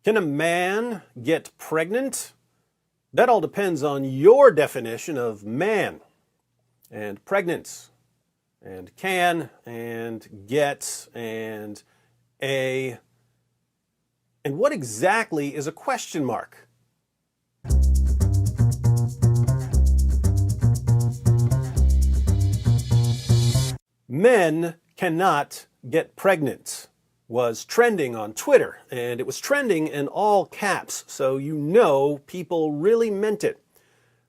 Can a man get pregnant? That all depends on your definition of man and pregnant and can and get and a. And what exactly is a question mark? Men cannot get pregnant was trending on Twitter, and it was trending in all caps, so you know people really meant it.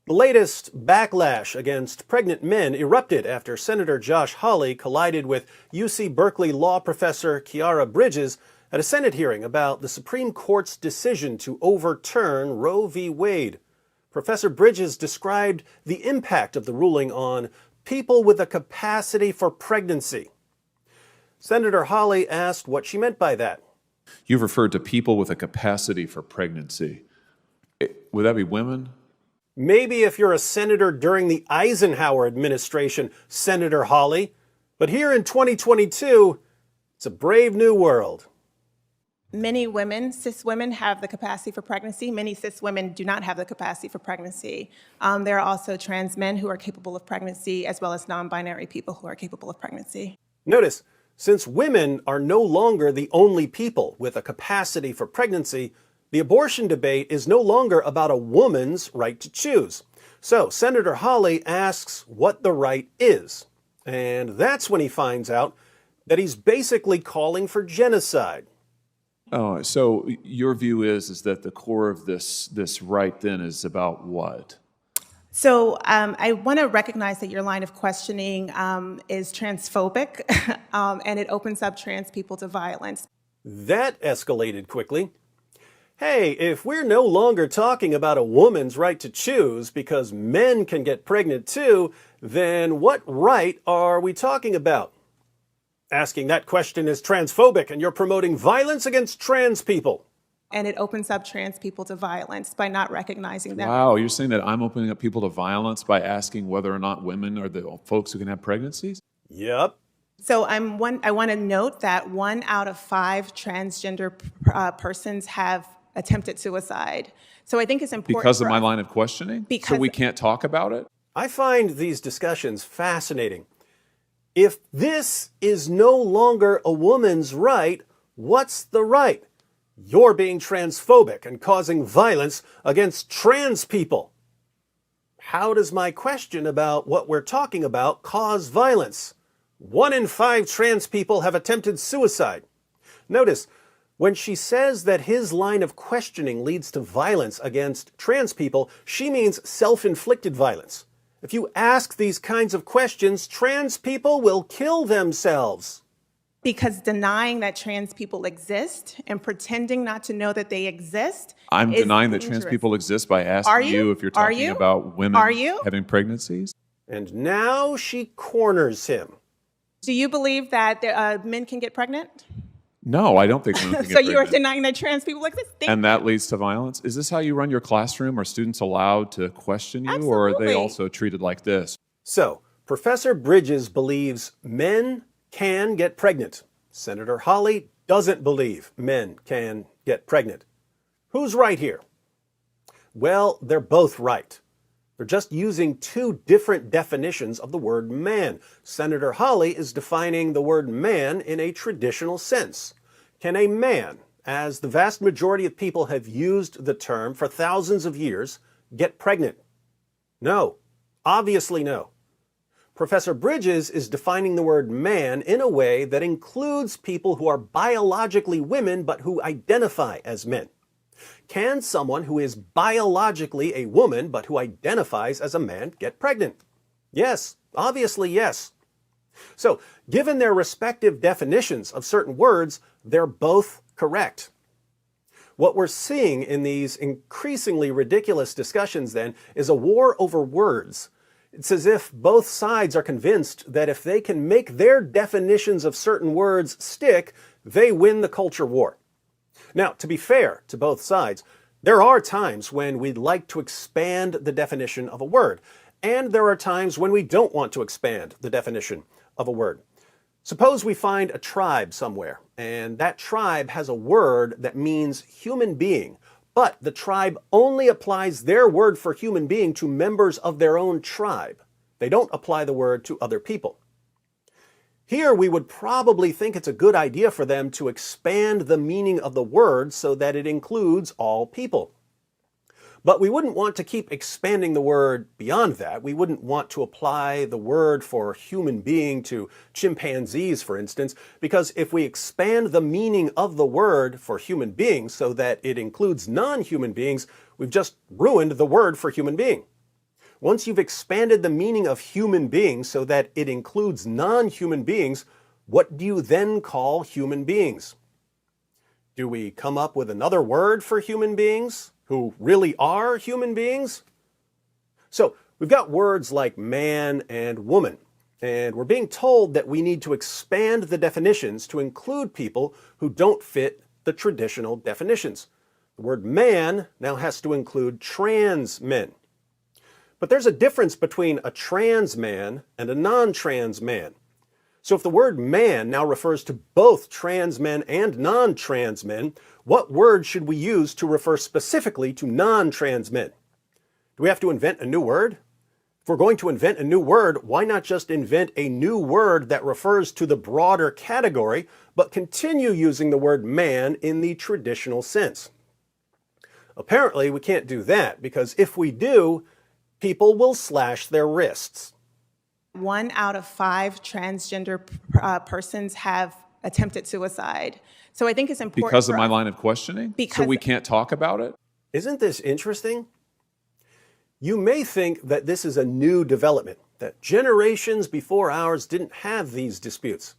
The latest backlash against pregnant men erupted after Senator Josh Hawley collided with UC Berkeley law professor Khiara Bridges at a Senate hearing about the Supreme Court's decision to overturn Roe v. Wade. Professor Bridges described the impact of the ruling on people with a capacity for pregnancy. Senator Hawley asked what she meant by that. You've referred to people with a capacity for pregnancy. Would that be women? Maybe if you're a senator during the Eisenhower administration, Senator Hawley. But here in 2022, it's a brave new world. Many women, cis women, have the capacity for pregnancy. Many cis women do not have the capacity for pregnancy. There are also trans men who are capable of pregnancy, as well as non-binary people who are capable of pregnancy. Notice, since women are no longer the only people with a capacity for pregnancy, the abortion debate is no longer about a woman's right to choose. So Senator Hawley asks what the right is. And that's when he finds out that he's basically calling for genocide. Oh, so your view is that the core of this right then is about what? So I want to recognize that your line of questioning is transphobic, and it opens up trans people to violence. That escalated quickly. Hey, if we're no longer talking about a woman's right to choose because men can get pregnant too, then what right are we talking about? Asking that question is transphobic, and you're promoting violence against trans people. And it opens up trans people to violence by not recognizing them. Wow, you're saying that I'm opening up people to violence by asking whether or not women are the folks who can have pregnancies? Yep. So I want to note that 1 out of 5 transgender persons have attempted suicide. So I think it's important because of my line of questioning? Because so we can't talk about it? I find these discussions fascinating. If this is no longer a woman's right, what's the right? You're being transphobic and causing violence against trans people. How does my question about what we're talking about cause violence? 1 in 5 trans people have attempted suicide. Notice, when she says that his line of questioning leads to violence against trans people, she means self-inflicted violence. If you ask these kinds of questions, trans people will kill themselves. Because denying that trans people exist and pretending not to know that they exist I'm is denying that dangerous. trans people exist by asking you if you're talking about women having pregnancies? And now she corners him. Do you believe that men can get pregnant? No, I don't think women can get So pregnant. you are denying that trans people exist? And that leads to violence? Is this how you run your classroom? Are students allowed to question you? Absolutely. Or are they also treated like this? So, Professor Bridges believes men can get pregnant. Senator Hawley doesn't believe men can get pregnant. Who's right here? Well, they're both right. They're just using 2 different definitions of the word man. Senator Hawley is defining the word man in a traditional sense. Can a man, as the vast majority of people have used the term for thousands of years, get pregnant? No. Obviously no. Professor Bridges is defining the word man in a way that includes people who are biologically women but who identify as men. Can someone who is biologically a woman but who identifies as a man get pregnant? Yes, obviously yes. So, given their respective definitions of certain words, they're both correct. What we're seeing in these increasingly ridiculous discussions then is a war over words. It's as if both sides are convinced that if they can make their definitions of certain words stick, they win the culture war. Now, to be fair to both sides, there are times when we'd like to expand the definition of a word, and there are times when we don't want to expand the definition of a word. Suppose we find a tribe somewhere, and that tribe has a word that means human being, but the tribe only applies their word for human being to members of their own tribe. They don't apply the word to other people. Here we would probably think it's a good idea for them to expand the meaning of the word so that it includes all people. But we wouldn't want to keep expanding the word beyond that. We wouldn't want to apply the word for human being to chimpanzees, for instance, because if we expand the meaning of the word for human beings so that it includes non-human beings, we've just ruined the word for human being. Once you've expanded the meaning of human being so that it includes non-human beings, what do you then call human beings? Do we come up with another word for human beings who really are human beings? So we've got words like man and woman, and we're being told that we need to expand the definitions to include people who don't fit the traditional definitions. The word man now has to include trans men. But there's a difference between a trans man and a non-trans man. So if the word man now refers to both trans men and non-trans men, what word should we use to refer specifically to non-trans men? Do we have to invent a new word? If we're going to invent a new word, why not just invent a new word that refers to the broader category, but continue using the word man in the traditional sense? Apparently, we can't do that, because if we do, people will slash their wrists. 1 out of 5 transgender persons have attempted suicide. So I think it's important Because of my line of questioning? So we can't talk about it? Isn't this interesting? You may think that this is a new development, that generations before ours didn't have these disputes.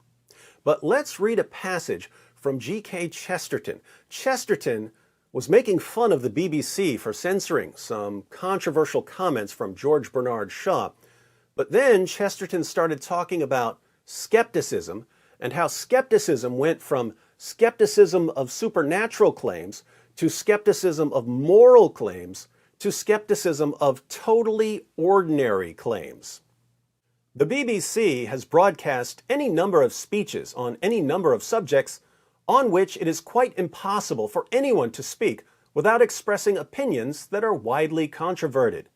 But let's read a passage from G.K. Chesterton. Chesterton was making fun of the BBC for censoring some controversial comments from George Bernard Shaw. But then Chesterton started talking about skepticism and how skepticism went from skepticism of supernatural claims to skepticism of moral claims to skepticism of totally ordinary claims. The BBC has broadcast any number of speeches on any number of subjects on which it is quite impossible for anyone to speak without expressing opinions that are widely controverted.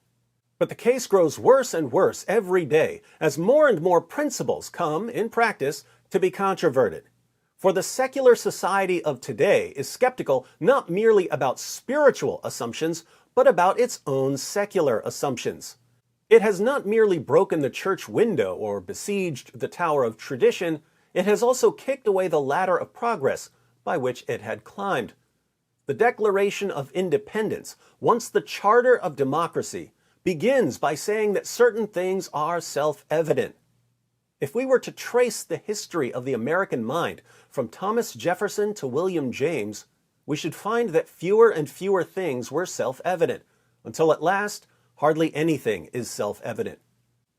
But the case grows worse and worse every day as more and more principles come, in practice, to be controverted. For the secular society of today is skeptical not merely about spiritual assumptions, but about its own secular assumptions. It has not merely broken the church window or besieged the tower of tradition, it has also kicked away the ladder of progress by which it had climbed. The Declaration of Independence, once the charter of democracy, begins by saying that certain things are self-evident. If we were to trace the history of the American mind from Thomas Jefferson to William James, we should find that fewer and fewer things were self-evident, until at last, hardly anything is self-evident.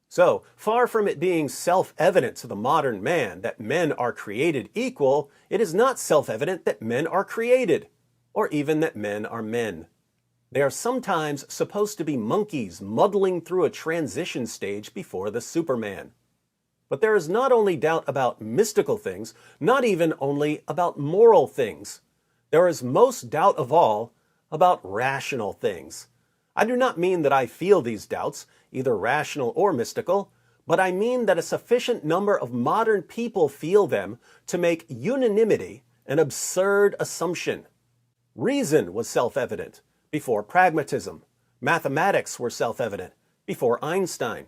So, far from it being self-evident to the modern man that men are created equal, it is not self-evident that men are created, or even that men are men. They are sometimes supposed to be monkeys muddling through a transition stage before the Superman. But there is not only doubt about mystical things, not even only about moral things. There is most doubt of all about rational things. I do not mean that I feel these doubts, either rational or mystical, but I mean that a sufficient number of modern people feel them to make unanimity an absurd assumption. Reason was self-evident before pragmatism. Mathematics were self-evident before Einstein.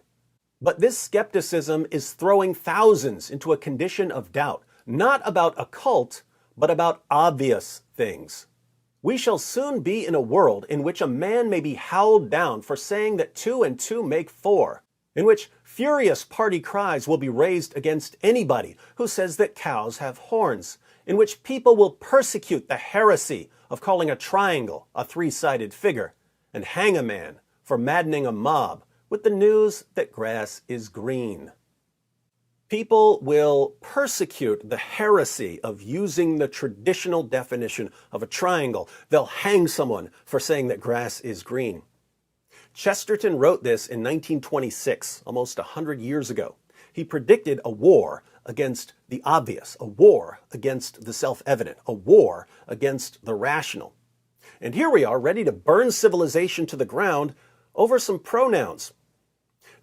But this skepticism is throwing thousands into a condition of doubt, not about occult, but about obvious things. We shall soon be in a world in which a man may be howled down for saying that 2 and 2 make 4, in which furious party cries will be raised against anybody who says that cows have horns, in which people will persecute the heresy of calling a triangle a 3-sided figure, and hang a man for maddening a mob with the news that grass is green. People will persecute the heresy of using the traditional definition of a triangle. They'll hang someone for saying that grass is green. Chesterton wrote this in 1926, almost 100 years ago. He predicted a war against the obvious, a war against the self-evident, a war against the rational. And here we are, ready to burn civilization to the ground over some pronouns.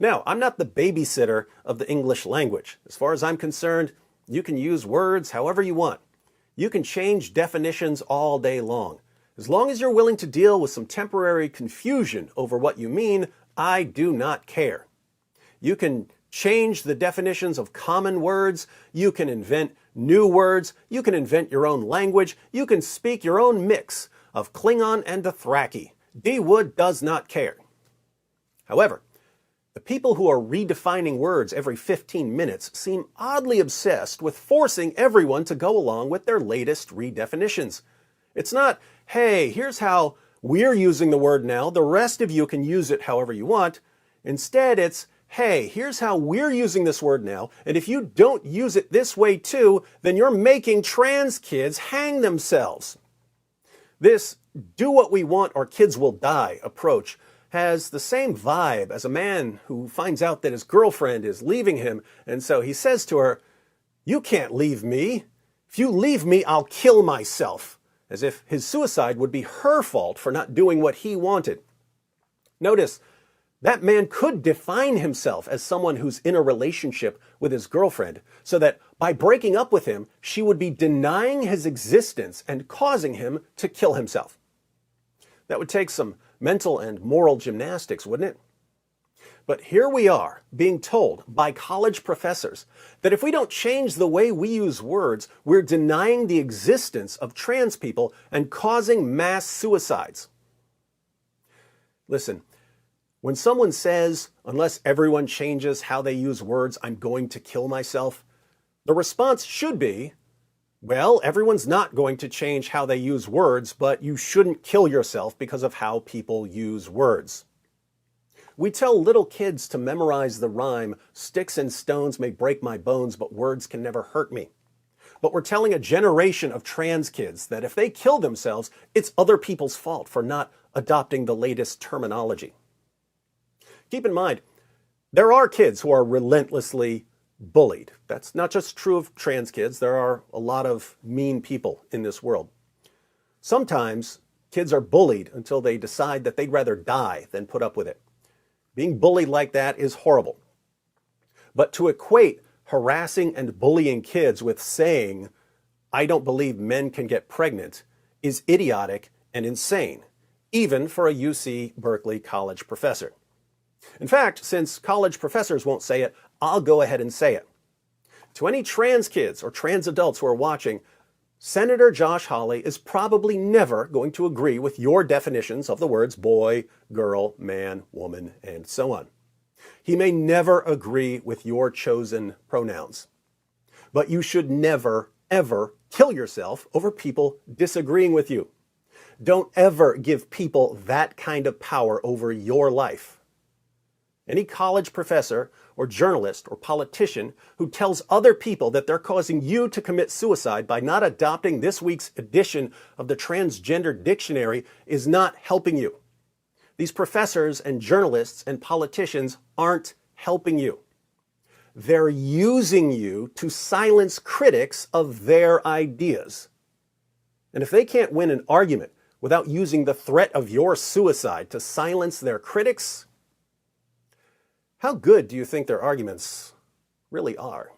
Now, I'm not the babysitter of the English language. As far as I'm concerned, you can use words however you want. You can change definitions all day long. As long as you're willing to deal with some temporary confusion over what you mean, I do not care. You can change the definitions of common words. You can invent new words. You can invent your own language. You can speak your own mix of Klingon and Dothraki. D. Wood does not care. However, the people who are redefining words every 15 minutes seem oddly obsessed with forcing everyone to go along with their latest redefinitions. It's not, hey, here's how we're using the word now, the rest of you can use it however you want. Instead, it's, hey, here's how we're using this word now, and if you don't use it this way too, then you're making trans kids hang themselves. This do what we want or kids will die approach has the same vibe as a man who finds out that his girlfriend is leaving him, and so he says to her, "You can't leave me. If you leave me, I'll kill myself," as if his suicide would be her fault for not doing what he wanted. Notice, that man could define himself as someone who's in a relationship with his girlfriend, so that by breaking up with him, she would be denying his existence and causing him to kill himself. That would take some mental and moral gymnastics, wouldn't it? But here we are, being told by college professors that if we don't change the way we use words, we're denying the existence of trans people and causing mass suicides. Listen, when someone says, unless everyone changes how they use words, I'm going to kill myself, the response should be, well, everyone's not going to change how they use words, but you shouldn't kill yourself because of how people use words. We tell little kids to memorize the rhyme, sticks and stones may break my bones, but words can never hurt me. But we're telling a generation of trans kids that if they kill themselves, it's other people's fault for not adopting the latest terminology. Keep in mind, there are kids who are relentlessly bullied. That's not just true of trans kids. There are a lot of mean people in this world. Sometimes kids are bullied until they decide that they'd rather die than put up with it. Being bullied like that is horrible. But to equate harassing and bullying kids with saying, I don't believe men can get pregnant, is idiotic and insane, even for a UC Berkeley college professor. In fact, since college professors won't say it, I'll go ahead and say it. To any trans kids or trans adults who are watching, Senator Josh Hawley is probably never going to agree with your definitions of the words boy, girl, man, woman, and so on. He may never agree with your chosen pronouns. But you should never, ever kill yourself over people disagreeing with you. Don't ever give people that kind of power over your life. Any college professor or journalist or politician who tells other people that they're causing you to commit suicide by not adopting this week's edition of the Transgender Dictionary is not helping you. These professors and journalists and politicians aren't helping you. They're using you to silence critics of their ideas. And if they can't win an argument without using the threat of your suicide to silence their critics, how good do you think their arguments really are?